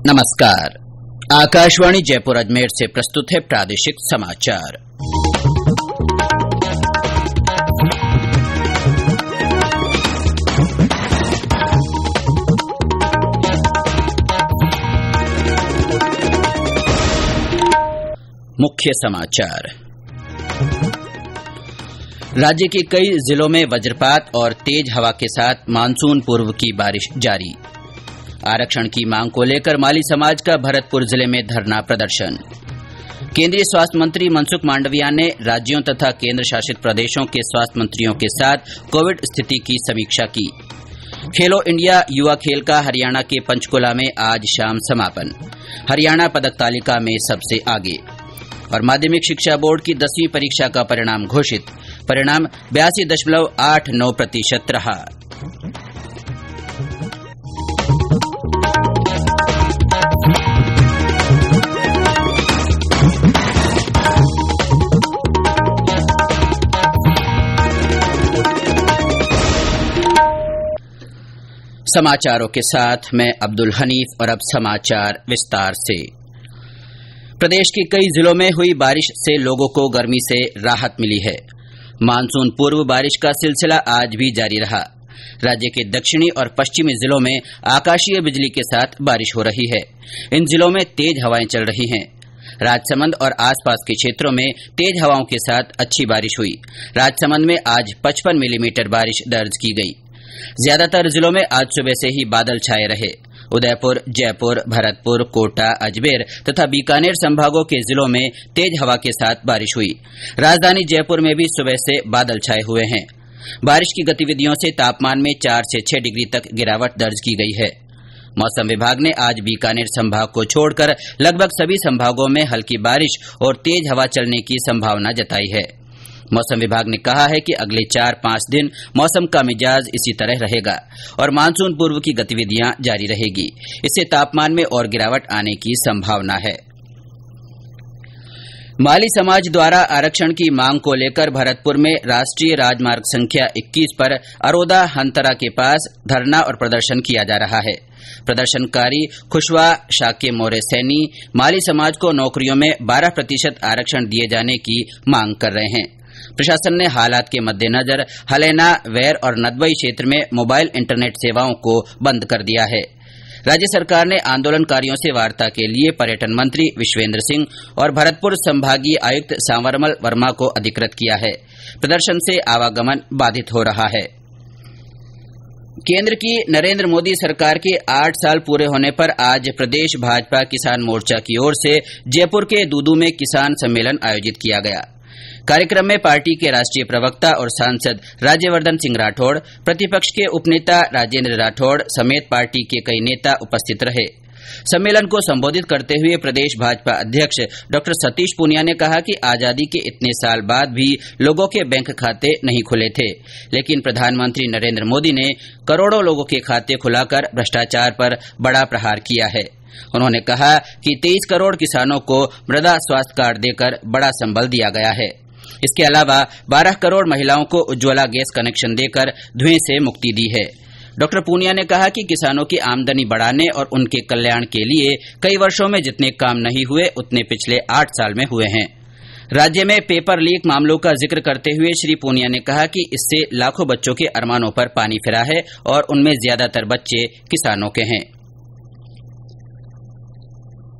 नमस्कार। आकाशवाणी जयपुर अजमेर से प्रस्तुत है प्रादेशिक समाचार। मुख्य समाचार। राज्य के कई जिलों में वज्रपात और तेज हवा के साथ मानसून पूर्व की बारिश जारी। आरक्षण की मांग को लेकर माली समाज का भरतपुर जिले में धरना प्रदर्शन। केंद्रीय स्वास्थ्य मंत्री मनसुख मांडविया ने राज्यों तथा केंद्र शासित प्रदेशों के स्वास्थ्य मंत्रियों के साथ कोविड स्थिति की समीक्षा की। खेलो इंडिया युवा खेल का हरियाणा के पंचकुला में आज शाम समापन। हरियाणा पदक तालिका में सबसे आगे। और माध्यमिक शिक्षा बोर्ड की 10वीं परीक्षा का परिणाम घोषित। परिणाम 82.89% रहा। समाचारों के साथ मैं अब्दुल हनीफ और अब समाचार विस्तार से। प्रदेश के कई जिलों में हुई बारिश से लोगों को गर्मी से राहत मिली है। मानसून पूर्व बारिश का सिलसिला आज भी जारी रहा। राज्य के दक्षिणी और पश्चिमी जिलों में आकाशीय बिजली के साथ बारिश हो रही है। इन जिलों में तेज हवाएं चल रही हैं। राजसमंद और आसपास के क्षेत्रों में तेज हवाओं के साथ अच्छी बारिश हुई। राजसमंद में आज 55 मिलीमीटर बारिश दर्ज की गई। ज्यादातर जिलों में आज सुबह से ही बादल छाए रहे। उदयपुर, जयपुर, भरतपुर, कोटा, अजमेर तथा बीकानेर संभागों के जिलों में तेज हवा के साथ बारिश हुई। राजधानी जयपुर में भी सुबह से बादल छाए हुए हैं। बारिश की गतिविधियों से तापमान में 4 से 6 डिग्री तक गिरावट दर्ज की गई है। मौसम विभाग ने आज बीकानेर संभाग को छोड़कर लगभग सभी संभागों में हल्की बारिश और तेज हवा चलने की संभावना जताई है। मौसम विभाग ने कहा है कि अगले 4-5 दिन मौसम का मिजाज इसी तरह रहेगा और मानसून पूर्व की गतिविधियां जारी रहेगी। इससे तापमान में और गिरावट आने की संभावना है। माली समाज द्वारा आरक्षण की मांग को लेकर भरतपुर में राष्ट्रीय राजमार्ग संख्या 21 पर अरोदा हंतरा के पास धरना और प्रदर्शन किया जा रहा है। प्रदर्शनकारी खुशवा शाके मोरे सैनी माली समाज को नौकरियों में 12% आरक्षण दिए जाने की मांग कर रहे हैं। प्रशासन ने हालात के मद्देनजर हलेना, वैर और नदबई क्षेत्र में मोबाइल इंटरनेट सेवाओं को बंद कर दिया है। राज्य सरकार ने आंदोलनकारियों से वार्ता के लिए पर्यटन मंत्री विश्वेंद्र सिंह और भरतपुर संभागीय आयुक्त सांवरमल वर्मा को अधिकृत किया है। प्रदर्शन से आवागमन बाधित हो रहा है। केंद्र की नरेंद्र मोदी सरकार के 8 साल पूरे होने पर आज प्रदेश भाजपा किसान मोर्चा की ओर से जयपुर के दूदू में किसान सम्मेलन आयोजित किया गया। कार्यक्रम में पार्टी के राष्ट्रीय प्रवक्ता और सांसद राज्यवर्धन सिंह राठौड़, प्रतिपक्ष के उपनेता राजेंद्र राठौड़ समेत पार्टी के कई नेता उपस्थित रहे। सम्मेलन को संबोधित करते हुए प्रदेश भाजपा अध्यक्ष डॉ सतीश पूनिया ने कहा कि आजादी के इतने साल बाद भी लोगों के बैंक खाते नहीं खुले थे, लेकिन प्रधानमंत्री नरेंद्र मोदी ने करोड़ों लोगों के खाते खुलाकर भ्रष्टाचार पर बड़ा प्रहार किया है। उन्होंने कहा कि 23 करोड़ किसानों को मृदा स्वास्थ्य कार्ड देकर बड़ा संबल दिया गया है। इसके अलावा 12 करोड़ महिलाओं को उज्ज्वला गैस कनेक्शन देकर धुएं से मुक्ति दी है। डॉ पूनिया ने कहा कि किसानों की आमदनी बढ़ाने और उनके कल्याण के लिए कई वर्षों में जितने काम नहीं हुए उतने पिछले 8 साल में हुए हैं। राज्य में पेपर लीक मामलों का जिक्र करते हुए श्री पूनिया ने कहा कि इससे लाखों बच्चों के अरमानों पर पानी फिरा है और उनमें ज्यादातर बच्चे किसानों के हैं।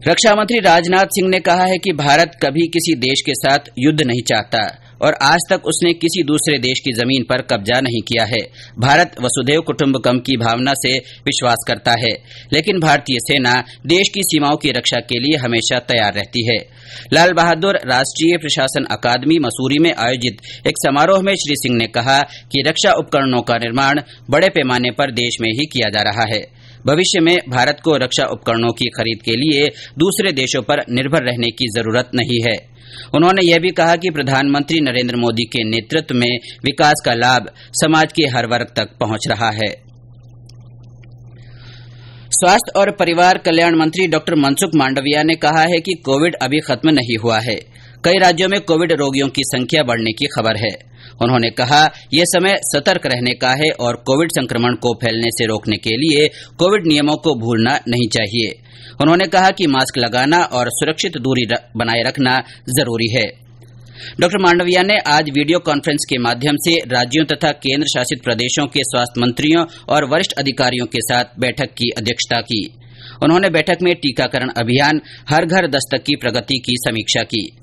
रक्षा मंत्री राजनाथ सिंह ने कहा है कि भारत कभी किसी देश के साथ युद्ध नहीं चाहता और आज तक उसने किसी दूसरे देश की जमीन पर कब्जा नहीं किया है। भारत वसुधैव कुटुंबकम की भावना से विश्वास करता है, लेकिन भारतीय सेना देश की सीमाओं की रक्षा के लिए हमेशा तैयार रहती है। लाल बहादुर राष्ट्रीय प्रशासन अकादमी मसूरी में आयोजित एक समारोह में श्री सिंह ने कहा कि रक्षा उपकरणों का निर्माण बड़े पैमाने पर देश में ही किया जा रहा है। भविष्य में भारत को रक्षा उपकरणों की खरीद के लिए दूसरे देशों पर निर्भर रहने की जरूरत नहीं है। उन्होंने यह भी कहा कि प्रधानमंत्री नरेंद्र मोदी के नेतृत्व में विकास का लाभ समाज के हर वर्ग तक पहुंच रहा है। स्वास्थ्य और परिवार कल्याण मंत्री डॉ मनसुख मांडविया ने कहा है कि कोविड अभी खत्म नहीं हुआ है। कई राज्यों में कोविड रोगियों की संख्या बढ़ने की खबर है। उन्होंने कहा, यह समय सतर्क रहने का है और कोविड संक्रमण को फैलने से रोकने के लिए कोविड नियमों को भूलना नहीं चाहिए। उन्होंने कहा कि मास्क लगाना और सुरक्षित दूरी बनाए रखना जरूरी है। डॉ मांडविया ने आज वीडियो कॉन्फ्रेंस के माध्यम से राज्यों तथा केंद्र शासित प्रदेशों के स्वास्थ्य मंत्रियों और वरिष्ठ अधिकारियों के साथ बैठक की अध्यक्षता की। उन्होंने बैठक में टीकाकरण अभियान हर घर दस्तक की प्रगति की समीक्षा की।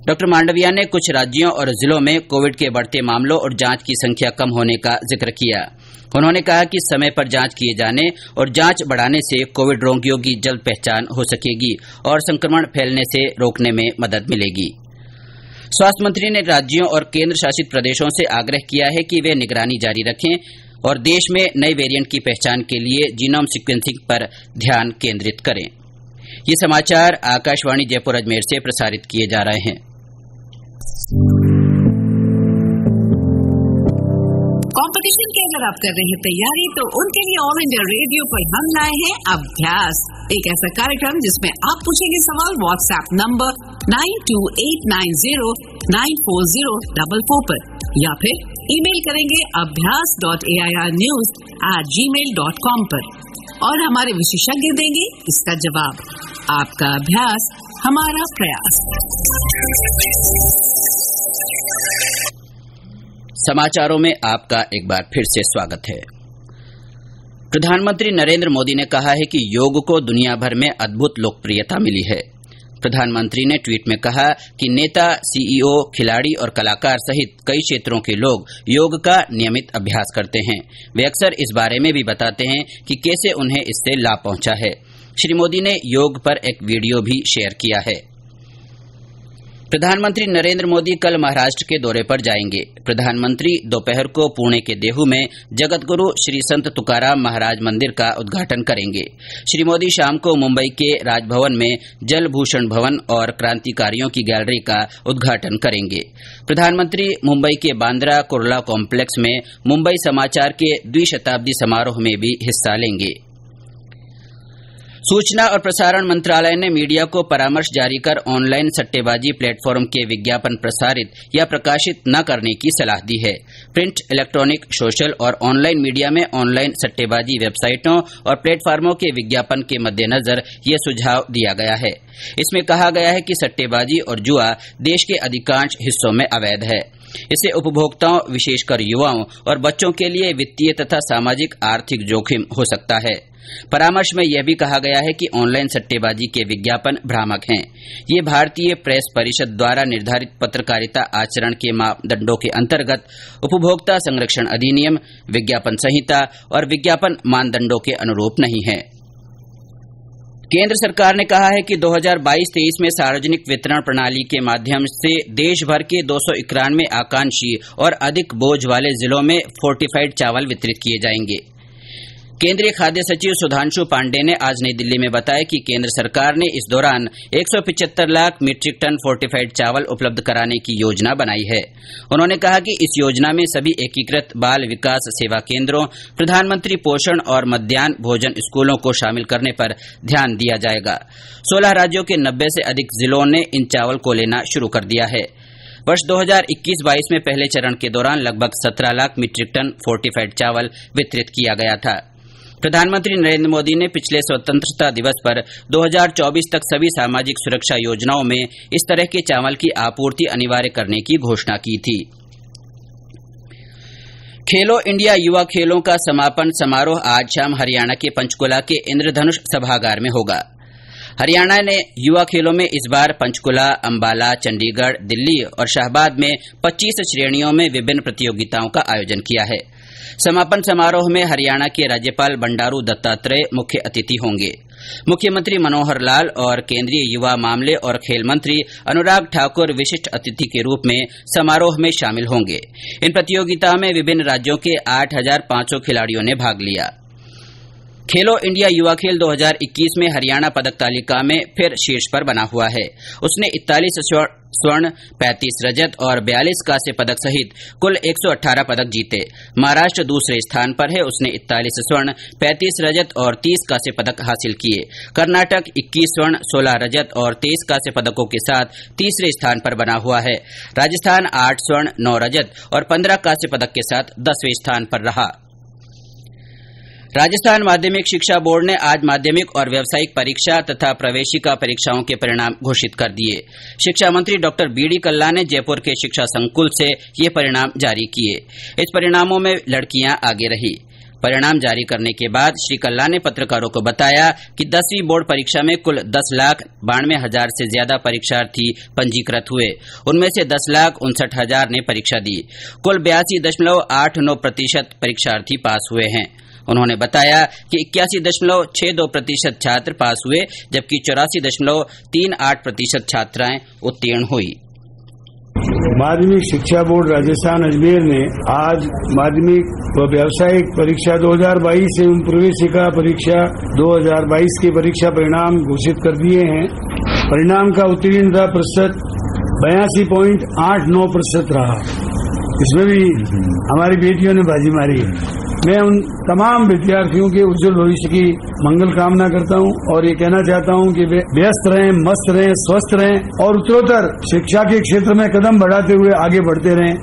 डॉ मांडविया ने कुछ राज्यों और जिलों में कोविड के बढ़ते मामलों और जांच की संख्या कम होने का जिक्र किया। उन्होंने कहा कि समय पर जांच किए जाने और जांच बढ़ाने से कोविड रोगियों की जल्द पहचान हो सकेगी और संक्रमण फैलने से रोकने में मदद मिलेगी। स्वास्थ्य मंत्री ने राज्यों और केंद्र शासित प्रदेशों से आग्रह किया है कि वे निगरानी जारी रखें और देश में नए वेरिएंट की पहचान के लिए जीनोम सीक्वेंसिंग पर ध्यान केंद्रित करें। ये समाचार आकाशवाणी जयपुर अजमेर से प्रसारित किए जा रहे हैं। कंपटीशन की अगर आप कर रहे हैं तैयारी, तो उनके लिए ऑल इंडिया रेडियो पर हम लाए हैं अभ्यास, एक ऐसा कार्यक्रम जिसमें आप पूछेंगे सवाल व्हाट्सएप नंबर 9289094044 पर या फिर ईमेल करेंगे abhyas.airnews@gmail.com पर और हमारे विशेषज्ञ देंगे इसका जवाब। आपका अभ्यास हमारा प्रयास। समाचारों में आपका एक बार फिर से स्वागत है। प्रधानमंत्री नरेंद्र मोदी ने कहा है कि योग को दुनिया भर में अद्भुत लोकप्रियता मिली है। प्रधानमंत्री ने ट्वीट में कहा कि नेता, सीईओ, खिलाड़ी और कलाकार सहित कई क्षेत्रों के लोग योग का नियमित अभ्यास करते हैं। वे अक्सर इस बारे में भी बताते हैं कि कैसे उन्हें इससे लाभ पहुंचा है। श्री मोदी ने योग पर एक वीडियो भी शेयर किया है। प्रधानमंत्री नरेंद्र मोदी कल महाराष्ट्र के दौरे पर जाएंगे। प्रधानमंत्री दोपहर को पुणे के देहू में जगतगुरु श्री संत तुकाराम महाराज मंदिर का उद्घाटन करेंगे। श्री मोदी शाम को मुंबई के राजभवन में जल भूषण भवन और क्रांतिकारियों की गैलरी का उद्घाटन करेंगे। प्रधानमंत्री मुंबई के बांद्रा कुर्ला कॉम्प्लेक्स में मुंबई समाचार के द्विशताब्दी समारोह में भी हिस्सा लेंगे। सूचना और प्रसारण मंत्रालय ने मीडिया को परामर्श जारी कर ऑनलाइन सट्टेबाजी प्लेटफॉर्म के विज्ञापन प्रसारित या प्रकाशित न करने की सलाह दी है। प्रिंट, इलेक्ट्रॉनिक, सोशल और ऑनलाइन मीडिया में ऑनलाइन सट्टेबाजी वेबसाइटों और प्लेटफॉर्मों के विज्ञापन के मद्देनजर यह सुझाव दिया गया है। इसमें कहा गया है कि सट्टेबाजी और जुआ देश के अधिकांश हिस्सों में अवैध है। इससे उपभोक्ताओं, विशेषकर युवाओं और बच्चों के लिए वित्तीय तथा सामाजिक आर्थिक जोखिम हो सकता है। परामर्श में यह भी कहा गया है कि ऑनलाइन सट्टेबाजी के विज्ञापन भ्रामक हैं। ये भारतीय प्रेस परिषद द्वारा निर्धारित पत्रकारिता आचरण के मापदंडों के अंतर्गत उपभोक्ता संरक्षण अधिनियम, विज्ञापन संहिता और विज्ञापन मानदंडों के अनुरूप नहीं है। केंद्र सरकार ने कहा है कि 2022-23 में सार्वजनिक वितरण प्रणाली के माध्यम से देश भर के 291 आकांक्षी और अधिक बोझ वाले जिलों में फोर्टिफाइड चावल वितरित किए जाएंगे। केंद्रीय खाद्य सचिव सुधांशु पांडे ने आज नई दिल्ली में बताया कि केंद्र सरकार ने इस दौरान 175 लाख मीट्रिक टन फोर्टिफाइड चावल उपलब्ध कराने की योजना बनाई है। उन्होंने कहा कि इस योजना में सभी एकीकृत बाल विकास सेवा केंद्रों, प्रधानमंत्री पोषण और मध्याह्न भोजन स्कूलों को शामिल करने पर ध्यान दिया जाएगा। 16 राज्यों के 90 से अधिक जिलों ने इन चावल को लेना शुरू कर दिया है। वर्ष 2021-22 में पहले चरण के दौरान लगभग 17 लाख मीट्रिक टन फोर्टिफाइड चावल वितरित किया गया था। प्रधानमंत्री नरेंद्र मोदी ने पिछले स्वतंत्रता दिवस पर 2024 तक सभी सामाजिक सुरक्षा योजनाओं में इस तरह के चावल की आपूर्ति अनिवार्य करने की घोषणा की थी। खेलो इंडिया युवा खेलों का समापन समारोह आज शाम हरियाणा के पंचकुला के इंद्रधनुष सभागार में होगा। हरियाणा ने युवा खेलों में इस बार पंचकुला, अंबाला, चंडीगढ़, दिल्ली और शाहबाद में 25 श्रेणियों में विभिन्न प्रतियोगिताओं का आयोजन किया है। समापन समारोह में हरियाणा के राज्यपाल बंडारू दत्तात्रेय मुख्य अतिथि होंगे। मुख्यमंत्री मनोहर लाल और केंद्रीय युवा मामले और खेल मंत्री अनुराग ठाकुर विशिष्ट अतिथि के रूप में समारोह में शामिल होंगे। इन प्रतियोगिताओं में विभिन्न राज्यों के 8,500 खिलाड़ियों ने भाग लिया। खेलो इंडिया युवा खेल 2021 में हरियाणा पदक तालिका में फिर शीर्ष पर बना हुआ है। उसने 41 स्वर्ण, 35 रजत और 42 कांस्य पदक सहित कुल 118 पदक जीते। महाराष्ट्र दूसरे स्थान पर है, उसने 41 स्वर्ण, 35 रजत और 30 कांस्य पदक हासिल किए। कर्नाटक 21 स्वर्ण, 16 रजत और 23 कांस्य पदकों के साथ तीसरे स्थान पर बना हुआ है। राजस्थान 8 स्वर्ण, 9 रजत और 15 कांस्य पदक के साथ 10वें स्थान पर रहा। राजस्थान माध्यमिक शिक्षा बोर्ड ने आज माध्यमिक और व्यावसायिक परीक्षा तथा प्रवेशिका परीक्षाओं के परिणाम घोषित कर दिए। शिक्षा मंत्री डॉ. बीडी कल्ला ने जयपुर के शिक्षा संकुल से ये परिणाम जारी किए। इस परिणामों में लड़कियां आगे रही। परिणाम जारी करने के बाद श्री कल्ला ने पत्रकारों को बताया कि 10वीं बोर्ड परीक्षा में कुल 10,92,000 से ज्यादा परीक्षार्थी पंजीकृत हुए। उनमें से 10,59,000 ने परीक्षा दी। कुल 82.89% परीक्षार्थी पास हुए हैं। उन्होंने बताया कि 81.62% छात्र पास हुए, जबकि 84.38% छात्राएं उत्तीर्ण हुई। माध्यमिक शिक्षा बोर्ड राजस्थान अजमेर ने आज माध्यमिक व व्यावसायिक परीक्षा 2022 एवं प्रवेशिका परीक्षा 2022 के परीक्षा परिणाम घोषित कर दिए हैं। परिणाम का उत्तीर्णता प्रतिशत 82.89% रहा। इसमें भी हमारी बेटियों ने बाजी मारी है। मैं उन तमाम विद्यार्थियों के उज्जवल भविष्य की मंगल कामना करता हूं और ये कहना चाहता हूं कि वे व्यस्त रहें, मस्त रहें, स्वस्थ रहें और उत्तरोत्तर शिक्षा के क्षेत्र में कदम बढ़ाते हुए आगे बढ़ते रहें।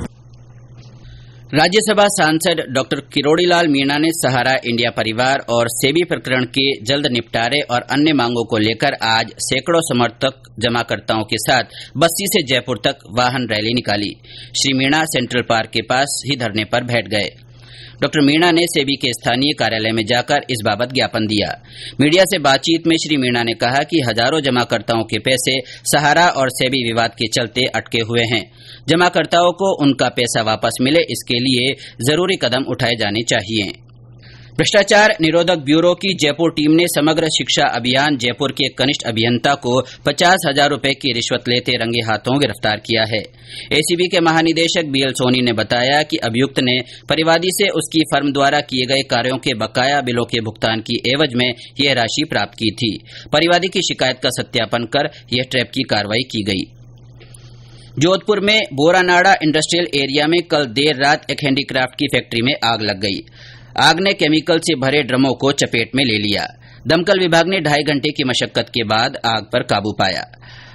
राज्यसभा सांसद डॉ. किरोड़ीलाल मीणा ने सहारा इंडिया परिवार और सेबी प्रकरण के जल्द निपटारे और अन्य मांगों को लेकर आज सैकड़ों समर्थक जमाकर्ताओं के साथ बस्सी से जयपुर तक वाहन रैली निकाली। श्री मीणा सेंट्रल पार्क के पास ही धरने पर बैठ गए। डॉ. मीणा ने सेबी के स्थानीय कार्यालय में जाकर इस बाबत ज्ञापन दिया। मीडिया से बातचीत में श्री मीणा ने कहा कि हजारों जमाकर्ताओं के पैसे सहारा और सेबी विवाद के चलते अटके हुए हैं। जमाकर्ताओं को उनका पैसा वापस मिले, इसके लिए जरूरी कदम उठाए जाने चाहिए। भ्रष्टाचार निरोधक ब्यूरो की जयपुर टीम ने समग्र शिक्षा अभियान जयपुर के कनिष्ठ अभियंता को 50,000 रूपये की रिश्वत लेते रंगे हाथों गिरफ्तार किया है। एसीबी के महानिदेशक बीएल सोनी ने बताया कि अभियुक्त ने परिवादी से उसकी फर्म द्वारा किए गए कार्यों के बकाया बिलों के भुगतान की एवज में यह राशि प्राप्त की थी। परिवादी की शिकायत का सत्यापन कर यह ट्रैप की कार्रवाई की गई। जोधपुर में बोरानाड़ा इंडस्ट्रियल एरिया में कल देर रात एक हैंडीक्राफ्ट की फैक्ट्री में आग लग गई। आग ने केमिकल से भरे ड्रमों को चपेट में ले लिया। दमकल विभाग ने 2.5 घंटे की मशक्कत के बाद आग पर काबू पाया।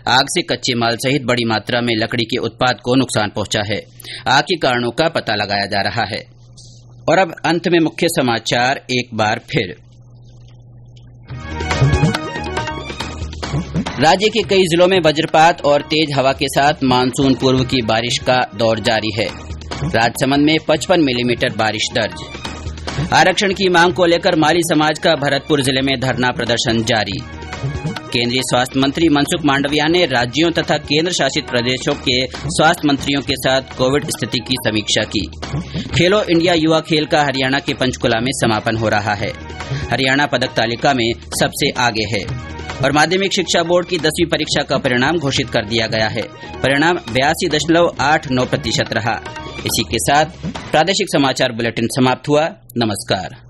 आग से कच्चे माल सहित बड़ी मात्रा में लकड़ी के उत्पाद को नुकसान पहुंचा है। आग के कारणों का पता लगाया जा रहा है। और अब अंत में मुख्य समाचार एक बार फिर। राज्य के कई जिलों में वज्रपात और तेज हवा के साथ मानसून पूर्व की बारिश का दौर जारी है। राजसमंद में 55 मिलीमीटर बारिश दर्ज। आरक्षण की मांग को लेकर माली समाज का भरतपुर जिले में धरना प्रदर्शन जारी। केंद्रीय स्वास्थ्य मंत्री मनसुख मांडविया ने राज्यों तथा केंद्र शासित प्रदेशों के स्वास्थ्य मंत्रियों के साथ कोविड स्थिति की समीक्षा की। खेलो इंडिया युवा खेल का हरियाणा के पंचकुला में समापन हो रहा है। हरियाणा पदक तालिका में सबसे आगे है। और माध्यमिक शिक्षा बोर्ड की 10वीं परीक्षा का परिणाम घोषित कर दिया गया है। परिणाम 82.89% रहा। इसी के साथ प्रादेशिक समाचार बुलेटिन समाप्त हुआ। नमस्कार।